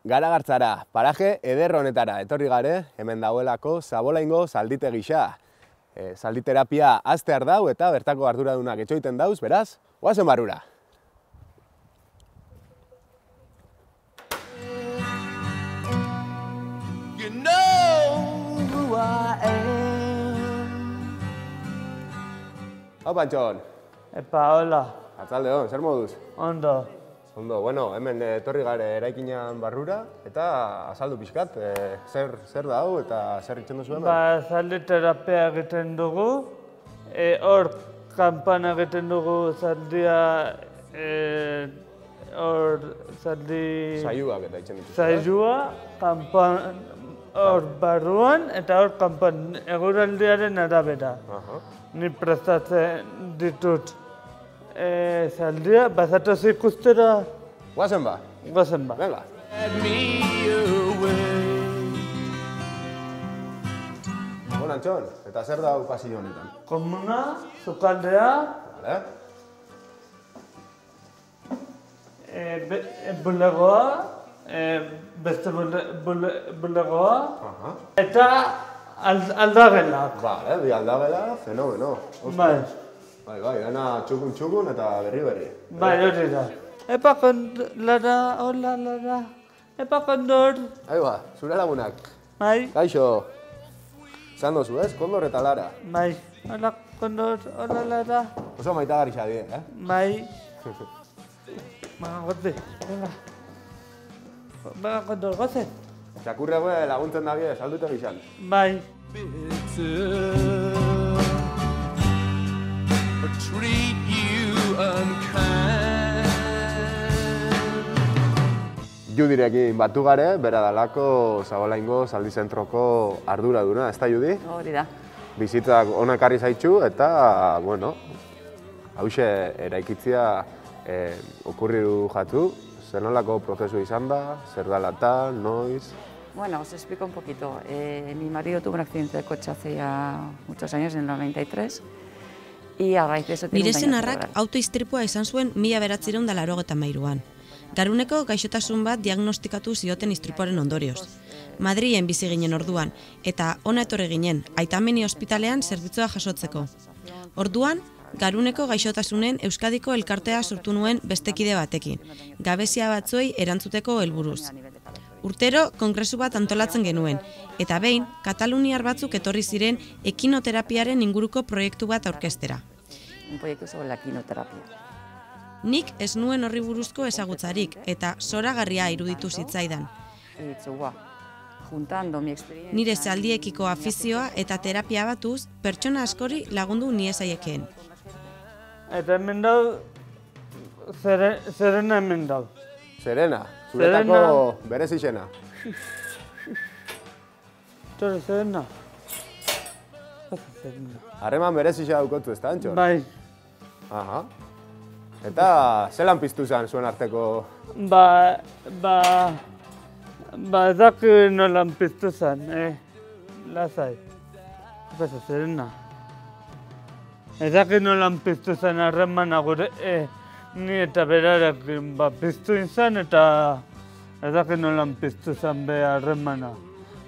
Garagartzara, paraje eder honetara etorri gare, hemen dagoelako Zabolaingo zaldite gisa. Zalditerapia aztear dau eta bertako arduradunak etxoiten dauz, beraz, goazen barrura. You know who I am. Hau, Pantxon. Epa, hola. Atzalde hon, zer moduz? Ondo. Ondo, bueno, hemen etorri gare eraikinan barrura eta azaldu pixkat, zer da hau eta zer itxen duzu hemen? Ba, zaldi terapia egiten dugu. Hor, kanpana egiten dugu zaldia, hor, zaldi... Zaiuak eta itxen dituzu. Zailua, kanpan, hor barruan eta hor kanpan, eguraldiaren arabera. Ni prestatzen ditut. Zaldia, bazatoz ikustera? Guazen ba? Gozen ba. Venga. Bon, Antxon, eta zer da hau pasillo honetan? Komuna, zukaldea, Vale? bulegoa, beste bulegoa, eta aldagelak. Vale, bi aldagela, fenomeno. Bai, Bai, dana txukun eta berri. bai, hori da. Epa Lara, hola Lara, epa kondor. Ahi ba, zure lagunak. Bai, Kaixo, zan dozu ez, Kondor eta Lara. bai, hola kondor, hola Lara. Oso maitagarri xabie, Bai. Venga, gote, venga. Venga, kondor, gozen. Txakurregue laguntzen dabie, saldute gizan. Bai. Or treat you unkind. Judirekin batu gare, bera dalako Zabolaingo zaldi zentroko arduraduna, ez da, Judi? Hori da. Bizitzak ona ekarri zaitxu eta, bueno, hauxe eraikitzia okurri du jatu, zer nolako prozesu izan da, zer dalata, noiz... Bueno, os explico un poquito. Mi marido tuvo un accidente de coche hace ya muchos años, en el 93, y a raíz de eso tiene Nire un daño senarrak cerebral. autoistripua izan zuen 1983an. Garuneko gaixotasun bat diagnostikatu zioten istripuaren ondorioz. Madrilen bizi ginen orduan, eta ona etorri ginen, Aitameni ospitalean zerbitzua jasotzeko. Orduan, Garuneko gaixotasunen Euskadiko elkartea sortu nuen bestekide batekin, gabezia batzuei erantzuteko helburuz. Urtero, kongresu bat antolatzen genuen, eta behin, kataluniar batzuk etorri ziren ekinoterapiaren inguruko proiektu bat aurkeztera. Un proyecto sobre la quinoterapia. Nik ez nuen horri buruzko ezagutzarik, eta zoragarria iruditu zitzaidan. Y he dicho, guau, juntando mi experiencia... Nire zaldiekiko afizioa eta terapia batuz, pertsona askori lagundu niezaiekeen. Eta hemen dau, Serena hemen dau. Serena, zuretako berez izena. Tore, Serena. Serena. Harreman berez izena daukotu, ez da, Antxon? Bai, Aha. Eta zelan piztu zen zuen arteko... ez daki nolan piztu zen, lasai. Pasa, Serena. Ez daki nolan piztu zen harremana gure, ni eta berarekin piztu izan eta ez daki nolan piztu zen be harremana.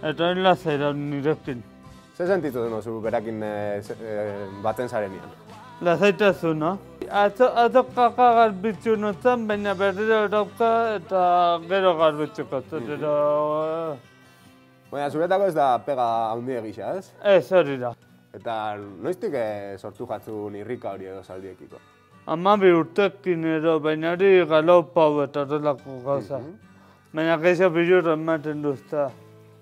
Eta hori lasai da nirekin. Ze sentitu denuzu berakin baten zarenean? Lasaitasuna. Atzo kaka garbitzu nutzen, baina berriro erauka eta gero garbitzuko. Baina zuretako ez da pega handi egisa, ez? Ez hori da. Eta noiztik sortu jatzun irrika hori edo zaldiekiko? 12 urtekin edo, baina hori galopau eta horrelako gauza. Baina geixo bilur ematen duzta.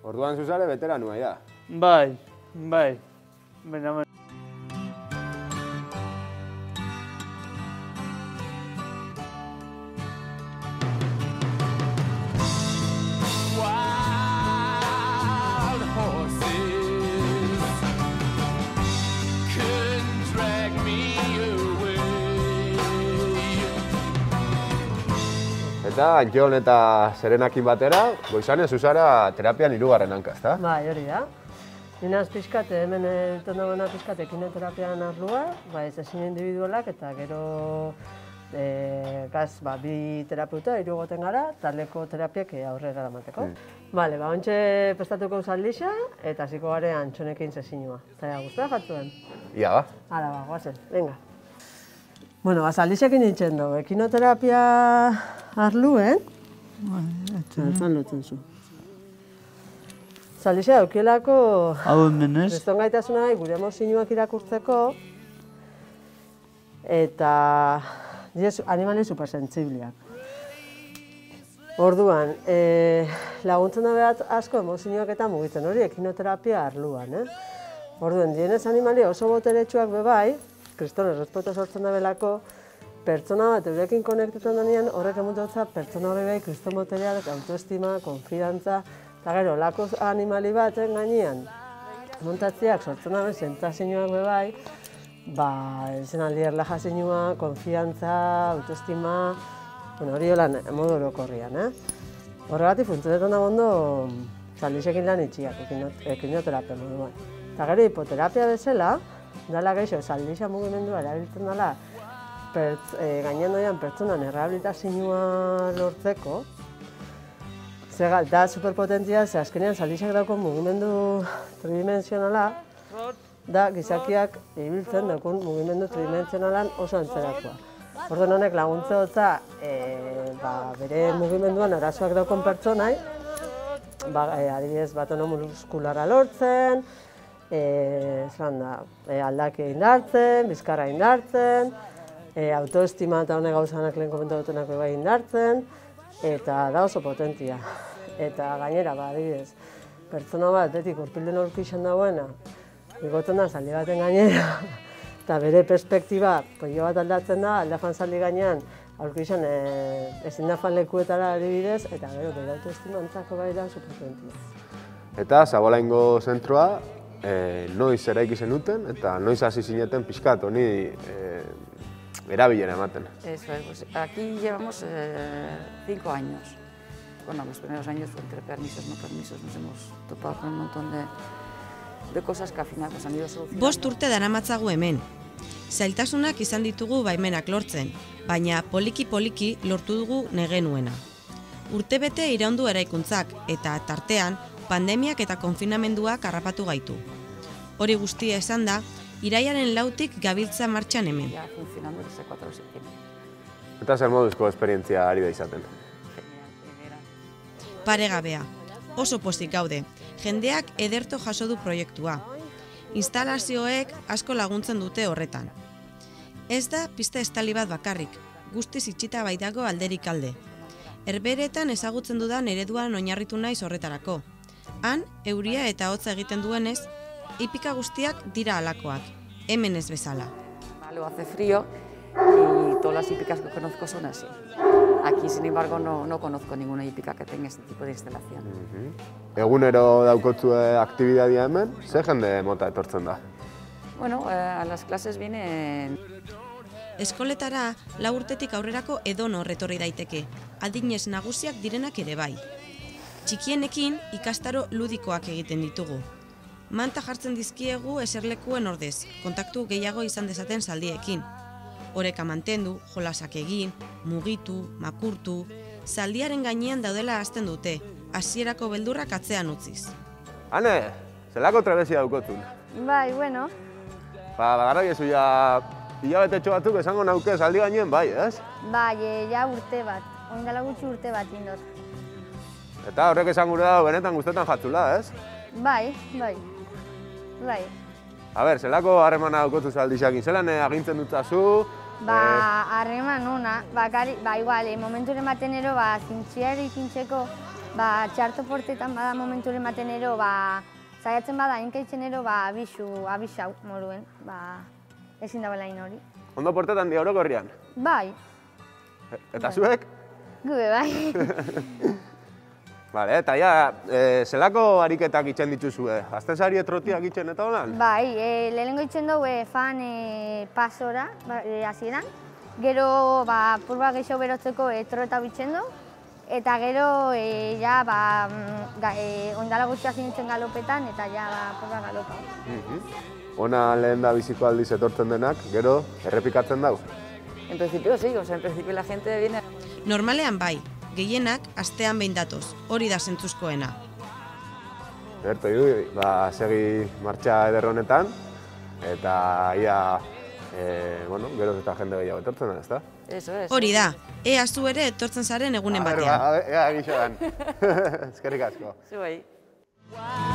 Orduan zuzare veteranua da. Bai. Baina... Wild horses couldn't drag me away. Eta Antxon eta Serenakin batera, goizane zuzara terapian 3. hanka, ezta? Bai, hori da. Ninaz pixkat, hemen egiten dagoena pixkat ekinoterapian arlua, ez ezin individualak eta gero Gaz, bi terapeuta, 3 goten gara, taleko terapiak aurrera eramateko. Bale, ontxe prestatuko saldixa, eta hasiko gare antxonekin sesinua. Zaila guztua jatzuen? Ia ba. Hala ba, guazen, venga. Bueno, saldixekin nintzen dugu, ekinoterapia arluen. Zan lotzen zu. Saldixa daukielako Hau hemen ez? kriston gaitasuna gure emozioak irakurtzeko, eta animali supersentzibliak. Orduan, laguntzen da behat asko emozioak eta mugitzen hori ekinoterapia arluan. Orduan, dienez animali oso boteretsuak bebai, kriston errespeto sortzen da belako, pertsona bat eurekin konektetan denean horrek emutotza pertsona hori bai kriston botereak, autoestima, konfidantza, eta gero, lako animali baten gainean, montatziak sortzen da sentsazioak bebai, ezen aldi erlajazioa, konfidantza, autoestima, hori holan, modu orokorrian, Horregatik funtzionetan da ondo saldixekin lan itxiak, ekinoterapia moduan. Eta gero, hipoterapia bezala, dala geixo, saldixa mugimendua erabiltzen dela, gainean doian pertsonan errehabilitazioa lortzeko, da superpotentzia, ze azkenean saldixak daukon mugimendu tridimensionala, da gizakiak ibiltzen daukun mugimendu tridimensionalan oso antzerakoa. Orduan honek laguntze hotza bere mugimenduan arazoak daukon pertsonai, adibidez batono muskulara lortzen, aldake indartzen, bizkarra indartzen, autoestima eta honek gauzanak lehen komentu dutenak bai indartzen, eta da oso potentia. Eta gainera, adibidez, pertsona bat betik urpilden aurkixen dagoena, igotzen da zaldi baten gainera, eta bere perspektiba poio bat aldatzen da, aldafan zaldi gainean, aurkixen ezin da fan lekuetara adibidez, eta gero bere autoestima antzako bai da oso potentia. Eta Zabolaingo zentroa, noiz eraiki zenuten, eta noiz hasi zineten pixkat, honi erabilera ematen. Eso es, pues aquí llevamos 5 años. Bueno, los primeros años entre permisos, no permisos, nos hemos topado con un montón de cosas que al final pues, han ido solucionando. 5 urte daramatzagu hemen. Zailtasunak izan ditugu baimenak lortzen, baina poliki-poliki lortu dugu negenuena. Urtebete iraundu eraikuntzak eta tartean pandemiak eta konfinamenduak harrapatu gaitu. Hori guztia esan da, iraiaren 4tik gabiltza martxan hemen. Ya funcionando desde 4 de septiembre. Eta zer moduzko esperientzia ari da izaten? Paregabea, oso pozik gaude, jendeak ederto jaso du proiektua. Instalazioek asko laguntzen dute horretan. Ez da pista estali bat bakarrik, guztiz itxita baitago alderik alde. Herberetan ezagutzen dudan ereduan oinarritu naiz horretarako. Han, euria eta hotza egiten duenez, hipika guztiak dira halakoak, hemen ez bezala. Lo hace frío y todas las hípicas que conozco son así. Aquí, sin embargo, no conozco ninguna hípica que tenga este tipo de instalación. Egunero daukotzue aktibidadia hemen, ze jende mota etortzen da? Bueno, a las clases vienen... Eskoletara 4 urtetik aurrerako edonor etorri daiteke, adinez nagusiak direnak ere bai. Txikienekin ikastaro ludikoak egiten ditugu. Manta jartzen dizkiegu eserlekuen ordez, kontaktu gehiago izan dezaten zaldiekin. Oreka mantendu, jolasak egin, mugitu, makurtu, zaldiaren gainean daudela hasten dute, hasierako beldurrak atzean utziz. Ane, zelako trebezia daukotun? Bai, bueno. Bagarra biezu ja hilabetetxo batzuk esango nauke zaldi gainen bai, ez? Bai, ja urte bat. Oindala gutxi urte bat indot. Eta horrek esan gure dago benetan guztetan jatzula, ez? Bai. A ber, zelako harremana daukotu zaldixakin, zelan agintzen dutzazu? Harreman ona, igual, momenturen batenero, zintxiari ikintzeko, txarto portetan bada momenturen batenero, zaiatzen bada, inkaitzen abixau moruen, ezin da bela hori. Ondo portetan di orokorrian? Bai. Eta zuek? Gube, bai. Bale, eta ja, zelako ariketak itxen dituzue? Azten zari etrotiak itxen eta holan? Bai, lehenengo itxen dugu fan pasora, hasieran. Gero, purba gehiago berotzeko etrota bitxen du. Eta gero, ondala gutxi hasi nintzen galopetan, eta purba galopa. Ona lehen da biziko aldiz etortzen denak, gero errepikatzen dau? En principio sí, o sea, en principio la gente viene... Normalean bai, gehienak astean behin datoz, hori da zentzuzkoena. Ederto idu, segi martxa eder honetan, eta ia, geroz eta jende gehiago etortzen da, ezta? Eso es. Hori da, ea zu ere etortzen zaren egunen batean. Ea gixo dan. Eskerrik asko. Zuei. Why